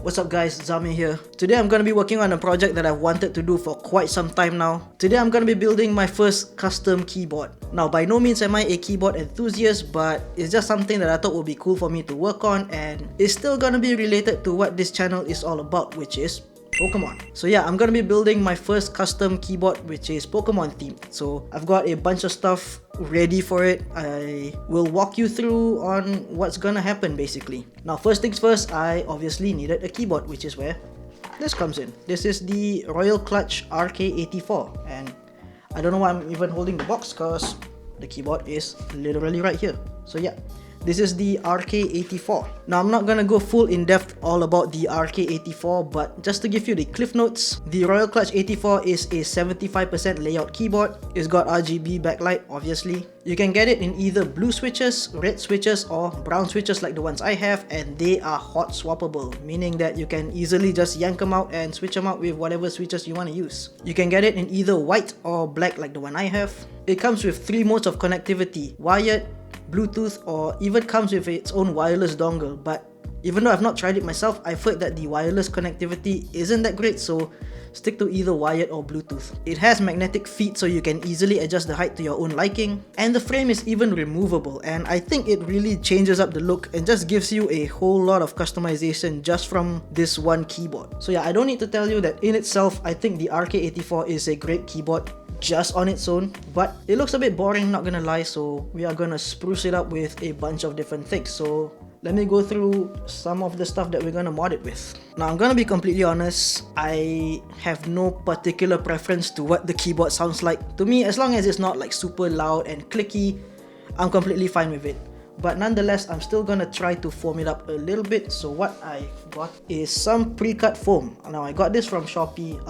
What's up guys, Zami here. Today I'm going to be working on a project that I've wanted to do for quite some time now. Today I'm going to be building my first custom keyboard. Now by no means am I a keyboard enthusiast, but it's just something that I thought would be cool for me to work on, and it's still going to be related to what this channel is all about, which is Pokemon. So yeah, I'm gonna be building my first custom keyboard, which is Pokemon themed. So I've got a bunch of stuff ready for it. I will walk you through on what's gonna happen basically. Now first things first, I obviously needed a keyboard, which is where this comes in. This is the Royal Clutch RK84, and I don't know why I'm even holding the box because the keyboard is literally right here. So yeah, this is the RK84. Now I'm not gonna go full in depth all about the RK84, but just to give you the cliff notes, the Royal Clutch 84 is a 75% layout keyboard. It's got RGB backlight, obviously. You can get it in either blue switches, red switches, or brown switches like the ones I have, and they are hot swappable, meaning that you can easily just yank them out and switch them out with whatever switches you want to use. You can get it in either white or black like the one I have. It comes with 3 modes of connectivity: wired, Bluetooth, or even comes with its own wireless dongle. But even though I've not tried it myself, I've heard that the wireless connectivity isn't that great, so stick to either wired or Bluetooth. It has magnetic feet so you can easily adjust the height to your own liking, and the frame is even removable, and I think it really changes up the look and just gives you a whole lot of customization just from this one keyboard. So yeah, I don't need to tell you that in itself, I think the RK84 is a great keyboard just on its own, but it looks a bit boring, not gonna lie, so we are gonna spruce it up with a bunch of different things. So let me go through some of the stuff that we're gonna mod it with. Now I'm gonna be completely honest, I have no particular preference to what the keyboard sounds like. To me, as long as it's not like super loud and clicky, I'm completely fine with it. But nonetheless, I'm still gonna try to foam it up a little bit. So what I got is some pre-cut foam. Now I got this from Shopee.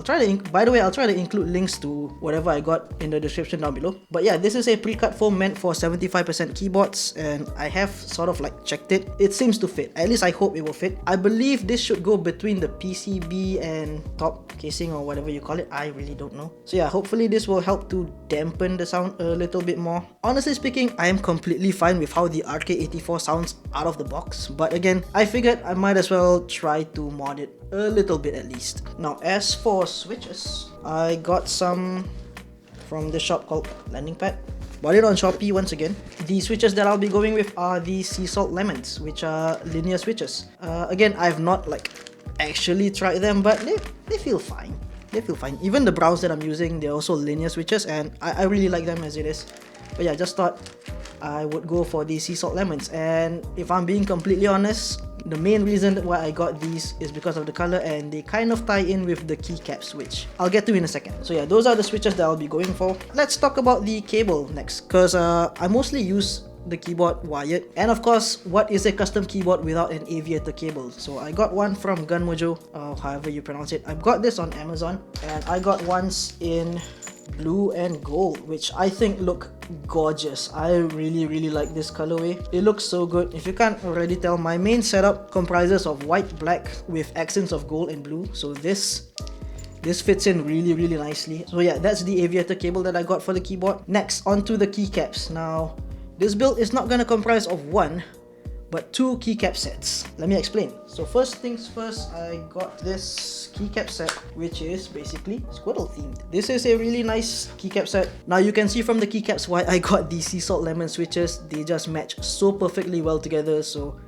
By the way, I'll try to include links to whatever I got in the description down below. But yeah, this is a pre-cut foam meant for 75% keyboards, and I have sort of like checked it. It seems to fit. At least I hope it will fit. I believe this should go between the PCB and top casing or whatever you call it. I really don't know. So yeah, hopefully this will help to dampen the sound a little bit more. Honestly speaking, I am completely fine with how the RK84 sounds out of the box, but again, I figured I might as well try to mod it a little bit at least. Now as for switches, I got some from the shop called Landing Pad. Bought it on Shopee once again. The switches that I'll be going with are the Sea Salt Lemons, which are linear switches. Again, I've not like actually tried them, but they feel fine. They feel fine. Even the browns that I'm using, they're also linear switches, and I really like them as it is. But yeah, just thought I would go for the Sea Salt Lemons, and if I'm being completely honest, the main reason why I got these is because of the color, and they kind of tie in with the keycaps, which I'll get to in a second. So yeah, those are the switches that I'll be going for. Let's talk about the cable next, because I mostly use the keyboard wired, and of course, what is a custom keyboard without an Aviator cable? So I got one from Gunmojo, however you pronounce it. I've got this on Amazon, and I got ones in blue and gold, which I think look gorgeous. I really like this colorway. It looks so good. If you can't already tell, my main setup comprises of white, black with accents of gold and blue, so this fits in really nicely. So yeah, that's the Aviator cable that I got for the keyboard. Next, onto the keycaps. Now this build is not gonna comprise of one, but 2 keycap sets. Let me explain. So first things first, I got this keycap set, which is basically Squirtle themed. This is a really nice keycap set. Now you can see from the keycaps why I got the Sea Salt Lemon switches. They just match so perfectly well together, so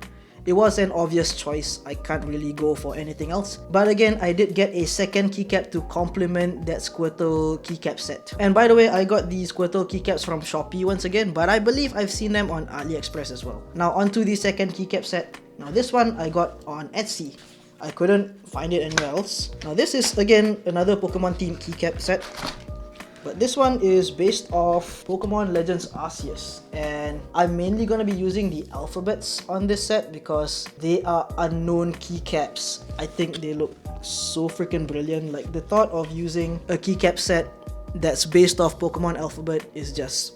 it was an obvious choice. I can't really go for anything else. But again, I did get a second keycap to complement that Squirtle keycap set. And by the way, I got the Squirtle keycaps from Shopee once again, but I believe I've seen them on AliExpress as well. Now onto the second keycap set. Now this one I got on Etsy. I couldn't find it anywhere else. Now this is again another Pokemon themed keycap set, but this one is based off Pokemon Legends Arceus, and I'm mainly going to be using the alphabets on this set because they are unknown keycaps. I think they look so freaking brilliant. Like, the thought of using a keycap set that's based off Pokemon alphabet is just...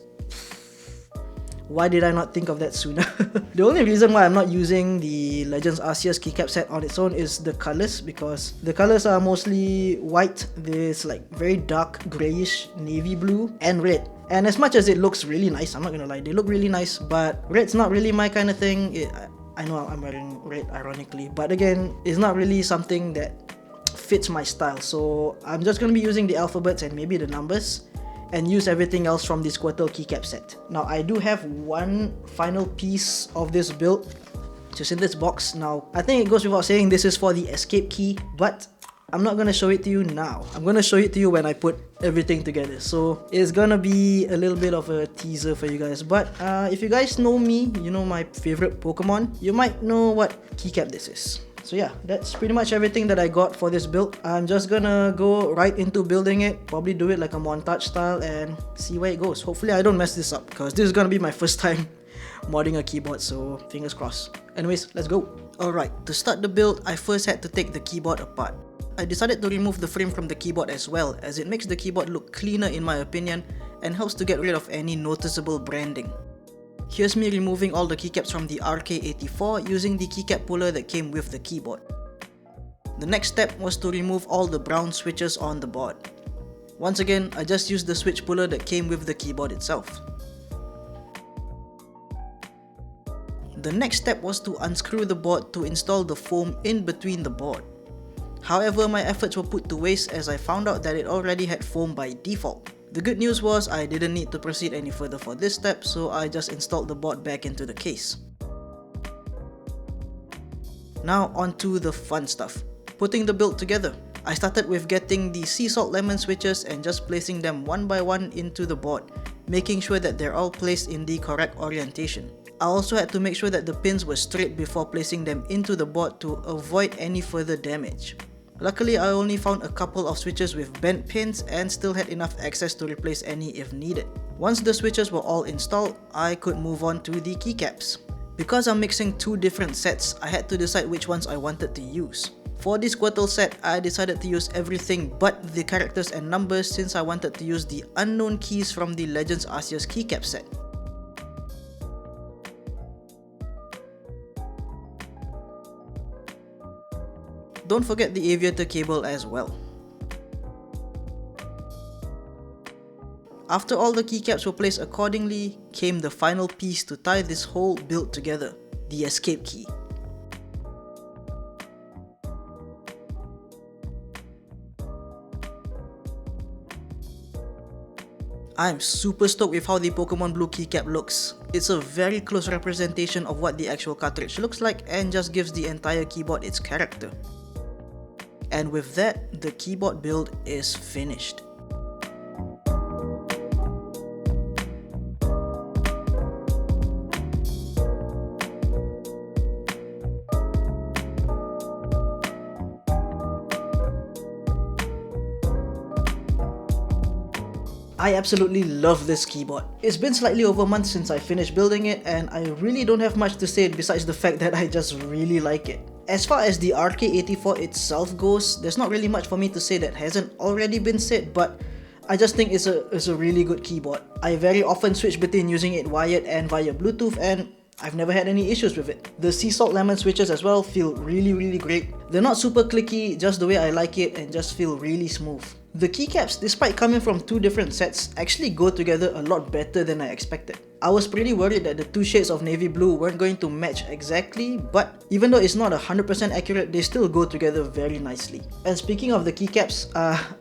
why did I not think of that sooner? The only reason why I'm not using the Legends Arceus keycap set on its own is the colors, because the colors are mostly white, this like very dark grayish navy blue, and red. And as much as it looks really nice, I'm not gonna lie, they look really nice, but red's not really my kind of thing. I know I'm wearing red ironically, but again, it's not really something that fits my style. So I'm just going to be using the alphabets and maybe the numbers and use everything else from this Squirtle keycap set. Now I do have one final piece of this build just in this box. Now I think it goes without saying this is for the escape key, but I'm not gonna show it to you now. I'm gonna show it to you when I put everything together. So it's gonna be a little bit of a teaser for you guys. But if you guys know me, you know my favorite Pokemon, you might know what keycap this is. So yeah, that's pretty much everything that I got for this build. I'm just gonna go right into building it, probably do it like a montage style and see where it goes. Hopefully I don't mess this up because this is gonna be my first time modding a keyboard, so fingers crossed. Anyways, let's go. Alright, to start the build, I first had to take the keyboard apart. I decided to remove the frame from the keyboard as well, as it makes the keyboard look cleaner in my opinion and helps to get rid of any noticeable branding. Here's me removing all the keycaps from the RK84 using the keycap puller that came with the keyboard. The next step was to remove all the brown switches on the board. Once again, I just used the switch puller that came with the keyboard itself. The next step was to unscrew the board to install the foam in between the board. However, my efforts were put to waste as I found out that it already had foam by default. The good news was I didn't need to proceed any further for this step, so I just installed the board back into the case. Now onto the fun stuff, putting the build together. I started with getting the sea salt lemon switches and just placing them one by one into the board, making sure that they're all placed in the correct orientation. I also had to make sure that the pins were straight before placing them into the board to avoid any further damage. Luckily, I only found a couple of switches with bent pins and still had enough access to replace any if needed. Once the switches were all installed, I could move on to the keycaps. Because I'm mixing two different sets, I had to decide which ones I wanted to use. For this Squirtle set, I decided to use everything but the characters and numbers since I wanted to use the unknown keys from the Legends Arceus keycap set. Don't forget the Aviator Cable as well. After all the keycaps were placed accordingly, came the final piece to tie this whole build together, the escape key. I'm super stoked with how the Pokemon Blue keycap looks. It's a very close representation of what the actual cartridge looks like and just gives the entire keyboard its character. And with that, the keyboard build is finished. I absolutely love this keyboard. It's been slightly over a month since I finished building it and I really don't have much to say besides the fact that I just really like it. As far as the RK84 itself goes, there's not really much for me to say that hasn't already been said, but I just think it's a really good keyboard. I very often switch between using it wired and via Bluetooth and I've never had any issues with it. The sea salt lemon switches as well feel really great. They're not super clicky, just the way I like it and just feel really smooth. The keycaps, despite coming from two different sets, actually go together a lot better than I expected. I was pretty worried that the two shades of navy blue weren't going to match exactly, but even though it's not 100% accurate, they still go together very nicely. And speaking of the keycaps,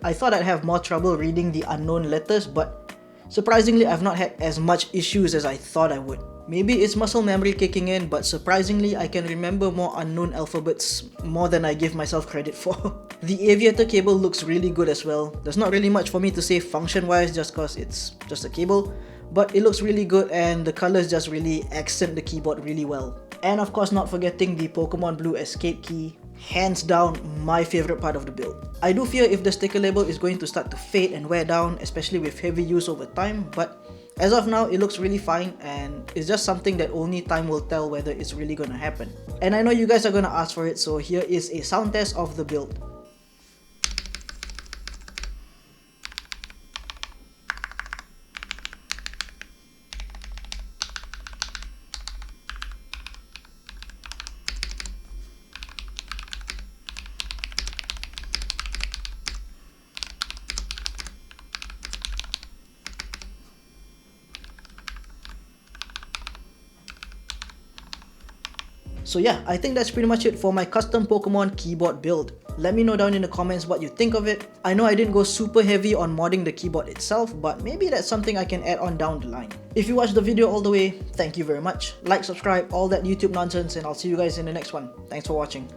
I thought I'd have more trouble reading the unknown letters, but surprisingly I've not had as much issues as I thought I would. Maybe it's muscle memory kicking in, but surprisingly I can remember more unknown alphabets more than I give myself credit for. The Aviator Cable looks really good as well. There's not really much for me to say function wise just cause it's just a cable, but it looks really good and the colors just really accent the keyboard really well. And of course not forgetting the Pokemon Blue escape key, hands down my favorite part of the build. I do fear if the sticker label is going to start to fade and wear down, especially with heavy use over time, but as of now, it looks really fine and it's just something that only time will tell whether it's really gonna happen. And I know you guys are gonna ask for it, so here is a sound test of the build. So yeah, I think that's pretty much it for my custom Pokemon keyboard build. Let me know down in the comments what you think of it. I know I didn't go super heavy on modding the keyboard itself, but maybe that's something I can add on down the line. If you watched the video all the way, thank you very much. Like, subscribe, all that YouTube nonsense, and I'll see you guys in the next one. Thanks for watching.